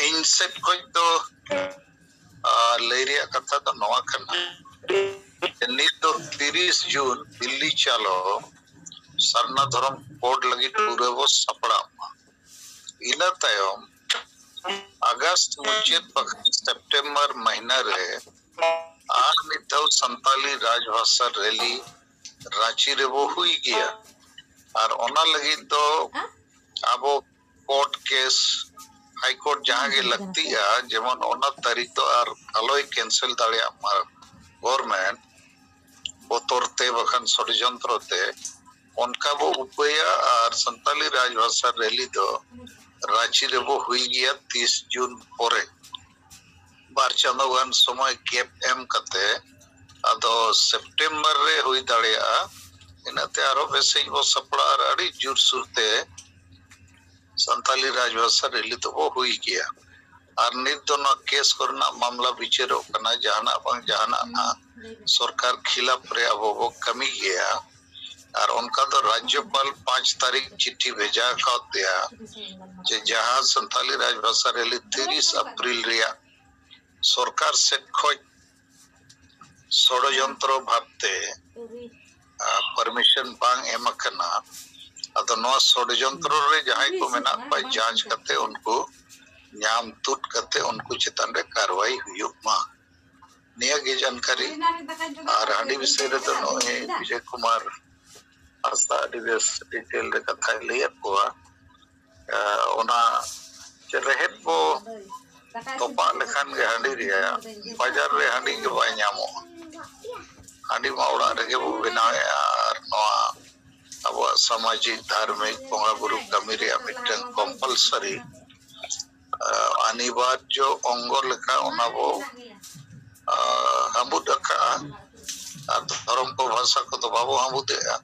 इन set को तो लेरिया कथा तो नवा करना नित तो 30 जून दिल्ली चलो सरना धर्म कोड लगी पूरे वो सपड़ा इना तायम अगस्त मुचेत बखन सितंबर महीना रे आर नितव संताली राजभाषा रैली रांची रे वो हुई गया और ओना लगी तो अब कोर्ट केस हाई कोर्ट जहां के लगती है जेमन ओना तारीख तो और अलोय कैंसिल दाड़िया मार गवर्नमेंट बोतरते बखन षड्यंत्रते उनका वो उपया और संताली राजभाषा रैली तो रांची रे वो हुई गया 30 जून पोरे बार चंदोगान समय गैप एम कते अदो सितंबर रे हुई दाड़िया इनाते आरो बेसे वो सपड़ा अड़ी जुर सुरते संताली राजभाषा रैली तो वो हुई गया और नित दोनों केस करना मामला विचारो करना जहाना बंग जहाना ना सरकार खिलाफ रे अब वो कमी गया और उनका तो राज्यपाल 5 तारीख चिट्ठी भेजा कर दिया जे जहां संताली राजभाषा रैली 30 अप्रैल रिया सरकार से खोज षड्यंत्र भाबते परमिशन बांग एमकना अदो नो षड्यंत्र रे जहां को मेना पा जांच करते उनको न्याम तुट करते उनको चितान रे कार्रवाई हुई मा निया के जानकारी और हांडी विषय रे तो नोए विजय कुमार आस्था डिवेस डिटेल रे कथा लिया कोआ ओना चरहेत को तो पा लेखान के हांडी रिया बाजार रे हांडी के बाय न्यामो हांडी मावड़ा रे के वो बनाए और नोआ अब सामाजिक धार्मिक बंगा गुरु कमी रे मिटन कंपलसरी अनिवार्य अंग लेखा ओना वो हमबु दका धर्म को भाषा को तो बाबू हमबु देया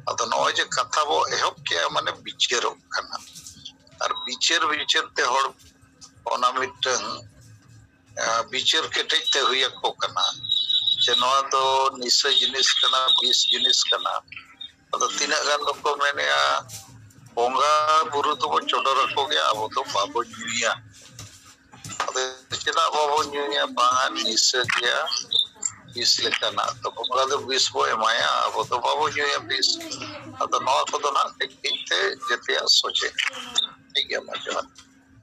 अतो नय जे कथा बो एहब के माने बिचेरो कना और बिचेर ते हर ओना मिटन बिचेर केटेते हुई को कना जे नवा तो निश्चय जिनिस कना 20 जिनिस कना अतो तीना गान को मेनेया बोंगा बुरु तो बो चोडर को गया अब तो बाबू जुइया अतो चिना बाबू जुइया बांगा निश्चय दिया 20 लेकना तो बोंगा तो 20 बो एमाया अब तो बाबू जुइया 20 अतो नवा को तो ना ठीक थे जतिया सोचे ठीक है मजा